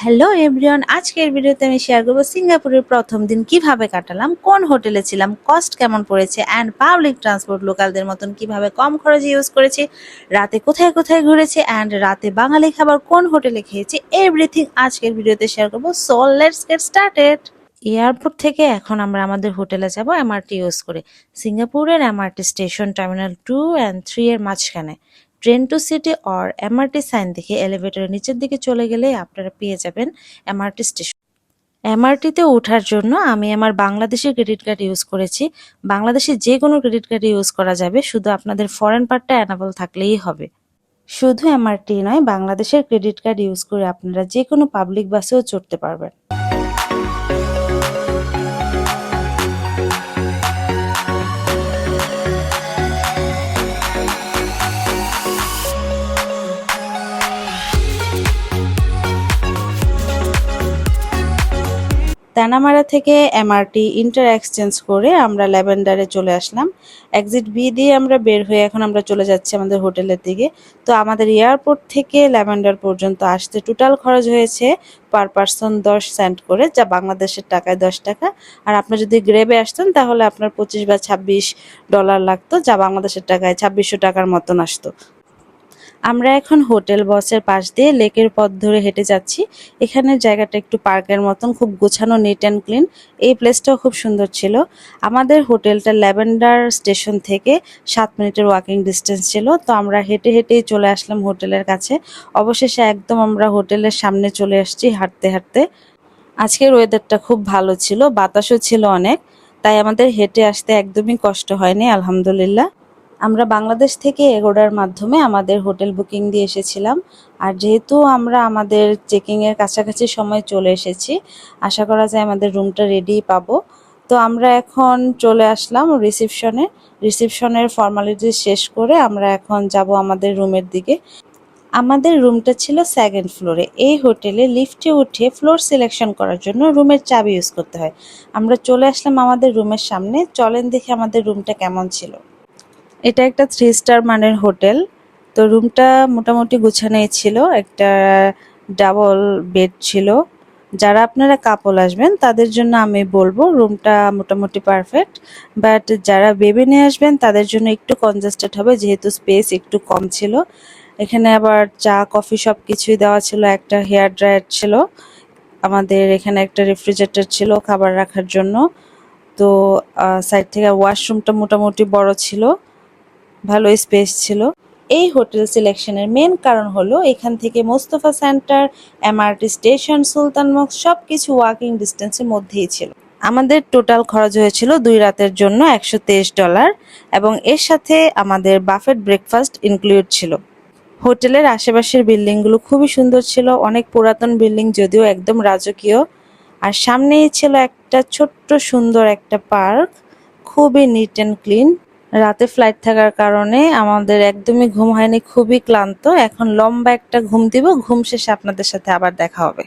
Hello everyone, আজকের ভিডিওতে আমি শেয়ার করব সিঙ্গাপুরের প্রথম দিন কিভাবে কাটালাম, কোন হোটেলে ছিলাম, কস্ট কেমন পড়েছে অ্যান্ড পাবলিক ট্রান্সপোর্ট লোকালদের মতন কিভাবে কম খরচে ইউজ করেছি, রাতে কোথায় কোথায় ঘুরেছি অ্যান্ড রাতে বাঙালি খাবার কোন হোটেলে খেয়েছি, এভরিথিং আজকের ভিডিওতে শেয়ার করব। So let's get started. Airport থেকে এখন আমরা আমাদের হোটেলে যাব এমআরটি ইউজ করে। সিঙ্গাপুরের এমআরটি স্টেশন টার্মিনাল 2 অ্যান্ড 3 এর মাঝখানে। Train to city or MRT sign দেখে এলিভেটরের নিচের দিকে চলে গেলে আপনারা পেয়ে যাবেন এমআরটি স্টেশন। এমআরটিতে ওঠার জন্য আমি আমার বাংলাদেশের ক্রেডিট কার্ড ইউজ করেছি। বাংলাদেশে যে কোনো ক্রেডিট কার্ড ইউজ করা যাবে, শুধু আপনাদের ফরেন পার্টটা অ্যানাবল থাকলেই হবে। শুধু এমআরটি নয়, বাংলাদেশের ক্রেডিট কার্ড ইউজ করে আপনারা যে কোনো পাবলিক বাসেও চড়তে পারবেন। তানামারা থেকে এমআরটি ইন্টার এক্সচেঞ্জ করে আমরা ল্যাভেন্ডারে চলে আসলাম। এক্সিট বি দিয়ে আমরা বের হয়ে এখন আমরা চলে যাচ্ছি আমাদের হোটেলের দিকে। তো আমাদের এয়ারপোর্ট থেকে ল্যাভেন্ডার পর্যন্ত আসতে টোটাল খরচ হয়েছে পার পারসন 10 সেন্ট করে, যা বাংলাদেশের টাকায় 10 টাকা। আর আপনি যদি গ্রেবে আসতেন তাহলে আপনার 25 বা $26 লাগতো, যা বাংলাদেশের টাকায় 2600 টাকার মতন আসতো। আমরা এখন হোটেল বসের পাশ দিয়ে লেকের পথ ধরে হেঁটে যাচ্ছি। এখানের জায়গাটা একটু পার্কের মতন, খুব গোছানো, নিট অ্যান্ড ক্লিন। এই প্লেসটাও খুব সুন্দর ছিল। আমাদের হোটেলটা ল্যাভেন্ডার স্টেশন থেকে 7 মিনিটের ওয়াকিং ডিস্টেন্স ছিল। তো আমরা হেঁটে হেঁটেই চলে আসলাম হোটেলের কাছে। অবশেষে একদম আমরা হোটেলের সামনে চলে আসছি হাঁটতে হাঁটতে। আজকের ওয়েদারটা খুব ভালো ছিল, বাতাসও ছিল অনেক, তাই আমাদের হেঁটে আসতে একদমই কষ্ট হয়নি, আলহামদুলিল্লাহ। আমরা বাংলাদেশ থেকে এগোডার মাধ্যমে আমাদের হোটেল বুকিং দিয়ে এসেছিলাম। আর যেহেতু আমরা আমাদের চেকিংয়ের কাছাকাছি সময় চলে এসেছি, আশা করা যায় আমাদের রুমটা রেডি পাবো। তো আমরা এখন চলে আসলাম রিসিপশনের ফর্মালিটি শেষ করে আমরা এখন যাব আমাদের রুমের দিকে। আমাদের রুমটা ছিল সেকেন্ড ফ্লোরে। এই হোটেলে লিফটে উঠে ফ্লোর সিলেকশন করার জন্য রুমের চাবি ইউজ করতে হয়। আমরা চলে আসলাম আমাদের রুমের সামনে। চলেন দেখি আমাদের রুমটা কেমন ছিল। এটা একটা 3 স্টার মানের হোটেল। তো রুমটা মোটামুটি গুছানোই ছিল। একটা ডাবল বেড ছিল। যারা আপনারা কাপল আসবেন তাদের জন্য আমি বলবো রুমটা মোটামুটি পারফেক্ট। বাট যারা বেবি নিয়ে আসবেন তাদের জন্য একটু কনজেস্টেড হবে, যেহেতু স্পেস একটু কম ছিল। এখানে আবার চা কফি সব কিছুই দেওয়া ছিল। একটা হেয়ার ড্রায়ার ছিল। আমাদের এখানে একটা রেফ্রিজারেটর ছিল খাবার রাখার জন্য। তো সাইড থেকে ওয়াশরুমটা মোটামুটি বড় ছিল, ভালো স্পেস ছিল। এই হোটেল সিলেকশনের মেন কারণ হলো এখান থেকে মোস্তফা সেন্টার, এমআরটি স্টেশন, সুলতান মক্স সবকিছু ওয়াকিং ডিস্টেন্সের মধ্যেই ছিল। আমাদের টোটাল খরচ হয়েছিল 2 রাতের জন্য $123, এবং এর সাথে আমাদের বাফেট ব্রেকফাস্ট ইনক্লুড ছিল। হোটেলের আশেপাশের বিল্ডিংগুলো খুবই সুন্দর ছিল, অনেক পুরাতন বিল্ডিং, যদিও একদম রাজকীয়। আর সামনেই ছিল একটা ছোট্ট সুন্দর একটা পার্ক, খুবই নিট অ্যান্ড ক্লিন। রাতে ফ্লাইট থাকার কারণে আমাদের একদমই ঘুম হয়নি, খুবই ক্লান্ত। এখন লম্বা একটা ঘুম দিব, ঘুম শেষে আপনাদের সাথে আবার দেখা হবে।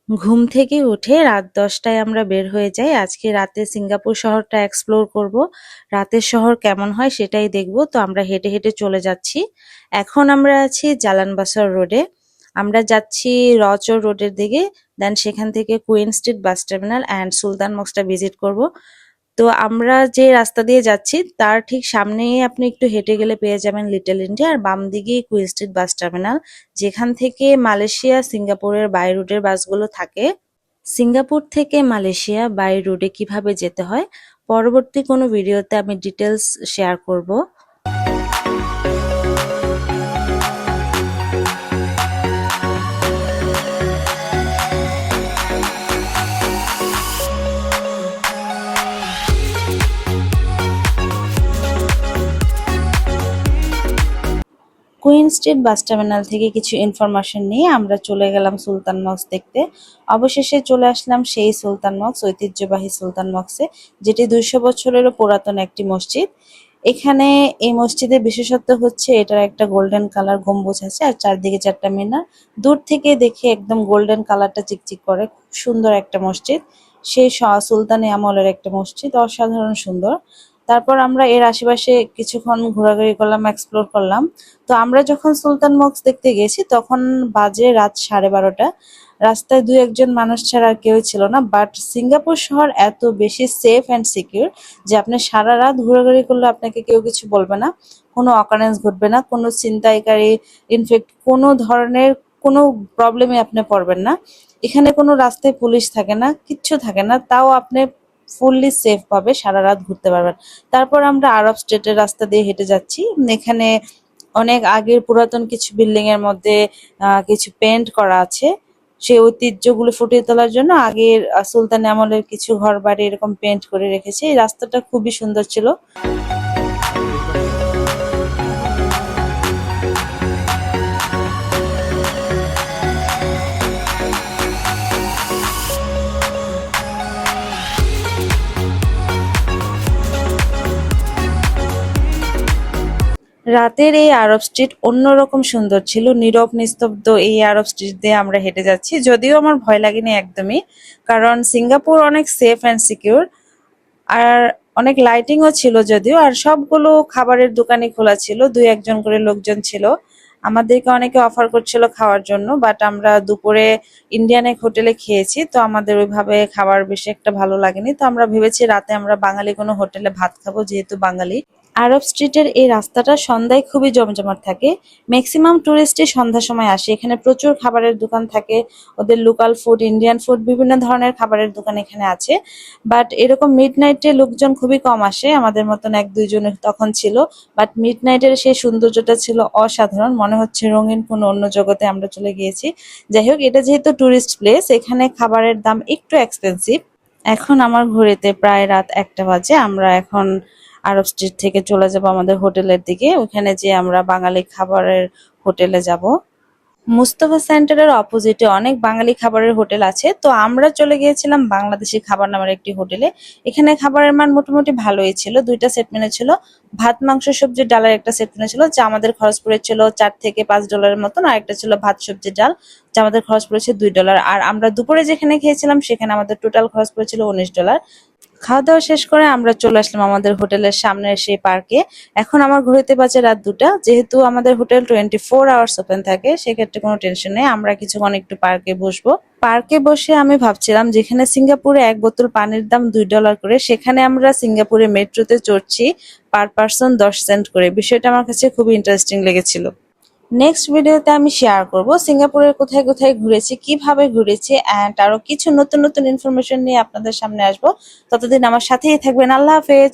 ঘুম থেকে উঠে রাত 10টায় আমরা বের হয়ে যাই। আজকে রাতে সিঙ্গাপুর শহরটা এক্সপ্লোর করব। রাতের শহর কেমন হয় সেটাই দেখব। তো আমরা হেঁটে হেঁটে চলে যাচ্ছি। এখন আমরা আছি জালানবাসার রোডে। আমরা যাচ্ছি রচর রোডের দিকে। দেন সেখান থেকে Queen Street bus terminal and Sultan মক্সটা ভিজিট করব। তো আমরা যে রাস্তা দিয়ে যাচ্ছি তার ঠিক সামনেই আপনি একটু হেঁটে গেলে পেয়ে যাবেন লিটল ইন্ডিয়া, আর বাম দিকেই কুইন স্ট্রিট বাস টার্মিনাল, যেখান থেকে মালয়েশিয়া সিঙ্গাপুরের বাই রুটের বাসগুলো থাকে। সিঙ্গাপুর থেকে মালয়েশিয়া বাই রুটে কিভাবে যেতে হয় পরবর্তী কোনো ভিডিওতে আমি ডিটেলস শেয়ার করব। কুইন স্ট্রিট বাস টার্মিনাল থেকে কিছু ইনফরমেশন নিয়ে আমরা চলে গেলাম সুলতান মক্স দেখতে। অবশেষে চলে আসলাম সেই সুলতান মক্স, ঐতিহ্যবাহী সুলতান মক্সে, যেটি 200 বছরেরও পুরাতন একটি মসজিদ। এখানে এই মসজিদের বিশেষত্ব হচ্ছে এটার একটা গোল্ডেন কালার গম্বুজ আছে আর চারদিকে 4টা মিনার। দূর থেকে দেখে একদম গোল্ডেন কালারটা চিকচিক করে, খুব সুন্দর একটা মসজিদ। সেই সুলতানি আমলের একটা মসজিদ, অসাধারণ সুন্দর। তারপর আমরা এর আশেপাশে কিছুক্ষণ ঘোরাঘুরি করলাম, এক্সপ্লোর করলাম। তো আমরা যখন সুলতান মক্স দেখতে গেছি তখন বাজে রাত 12:30। রাস্তায় দুই একজন মানুষ ছাড়া আর কেউ ছিল না, বাট সিঙ্গাপুর শহর এত বেশি সেফ অ্যান্ড সিকিউর যে আপনি সারা রাত ঘোরাঘুরি করলে আপনাকে কেউ কিছু বলবে না, কোনো অকারেন্স ঘটবে না, কোনো ছিনতাইকারী, ইনফ্যাক্ট কোনো ধরনের কোনো প্রবলেমে আপনি পড়বেন না। এখানে কোনো রাস্তায় পুলিশ থাকে না, কিচ্ছু থাকে না, তাও আপনি ফুললি সেফ ভাবে সারা রাত ঘুরতে পারবেন। তারপর আমরা আরব স্ট্রিটের রাস্তা দিয়ে হেঁটে যাচ্ছি। এখানে অনেক আগের পুরাতন কিছু বিল্ডিং এর মধ্যে কিছু পেন্ট করা আছে, সেই ঐতিহ্যগুলো ফুটিয়ে তোলার জন্য আগের সুলতানি আমলের কিছু ঘর বাড়ি এরকম পেন্ট করে রেখেছে। এই রাস্তাটা খুবই সুন্দর ছিল। রাতের এই আরব স্ট্রিট অন্যরকম সুন্দর ছিল, নীরব নিস্তব্ধ। এই আরব স্ট্রিট দিয়ে আমরা হেঁটে যাচ্ছি, যদিও আমার ভয় লাগেনি একদমই, কারণ সিঙ্গাপুর অনেক সেফ অ্যান্ড সিকিউর। আর অনেক লাইটিংও ছিল যদিও, আর সবগুলো খাবারের দোকানই খোলা ছিল, দুই একজন করে লোকজন ছিল। আমাদেরকে অনেকে অফার করছিল খাওয়ার জন্য, বাট আমরা দুপুরে ইন্ডিয়ান এক হোটেলে খেয়েছি, তো আমাদের ওইভাবে খাবার বেশি একটা ভালো লাগেনি। তো আমরা ভেবেছি রাতে আমরা বাঙালি কোনো হোটেলে ভাত খাবো, যেহেতু বাঙালি। আরব স্ট্রিটের এই রাস্তাটা সন্ধ্যায় খুবই জমজমাট থাকে। ম্যাক্সিমাম টুরিস্টই সন্ধ্যার সময় আসে। এখানে প্রচুর খাবারের দোকান থাকে, ওদের লোকাল ফুড, ইন্ডিয়ান ফুড, বিভিন্ন ধরনের খাবারের দোকান এখানে আছে। বাট এরকম মিড নাইটে লোকজন খুবই কম আসে, আমাদের মতন এক দুইজন তখন ছিল। বাট মিড নাইটের সেই সৌন্দর্যটা ছিল অসাধারণ, মনে হচ্ছে রঙিন কোনো অন্য জগতে আমরা চলে গিয়েছি। যাই হোক, এটা যেহেতু টুরিস্ট প্লেস, এখানে খাবারের দাম একটু এক্সপেন্সিভ। এখন আমার ঘড়িতে প্রায় রাত 1টা বাজে। আমরা এখন আরব স্ট্রিট থেকে চলে যাব আমাদের হোটেলের দিকে, ওখানে যে আমরা বাঙালি খাবারের হোটেলে যাব। মুস্তফা সেন্টারের অপোজিটে অনেক বাঙালি খাবারের হোটেল আছে, তো আমরা চলে গিয়েছিলাম বাংলাদেশি খাবার নামের একটি হোটেলে। এখানে খাবারের মান মোটামুটি ভালোই ছিল। দুইটা সেট মেনু ছিল, ভাত মাংস সবজি ডালের একটা সেট মেনু ছিল, যা আমাদের খরচ পড়েছিল $4 থেকে $5 মতন। আর একটা ছিল ভাত সবজি ডাল, যা আমাদের খরচ পড়েছে $2। আর আমরা দুপুরে যেখানে খেয়েছিলাম সেখানে আমাদের টোটাল খরচ পড়েছিল $19। খাওয়া দাওয়া শেষ করে আমরা চলে আসলাম আমাদের হোটেলের সামনের সেই পার্কে। এখন আমার ঘড়িতে বাজে রাত 2টা। যেহেতু আমাদের হোটেল 24 আওয়ার্স ওপেন থাকে, সেক্ষেত্রে কোনো টেনশন নেই। আমরা কিছুক্ষণ একটু পার্কে বসবো। পার্কে বসে আমি ভাবছিলাম, যেখানে সিঙ্গাপুরে এক বোতল পানির দাম $2 করে, সেখানে আমরা সিঙ্গাপুরে মেট্রোতে চড়ছি পার পার্সন 10 সেন্ট করে। বিষয়টা আমার কাছে খুবই ইন্টারেস্টিং লেগেছিল। নেক্সট ভিডিওতে আমি শেয়ার করব সিঙ্গাপুরের কোথায় কোথায় ঘুরেছি, কিভাবে ঘুরেছি, অ্যান্ড আরো কিছু নতুন নতুন ইনফরমেশন নিয়ে আপনাদের সামনে আসবো। ততদিন আমার সাথেই থাকবেন। আল্লাহ হাফেজ।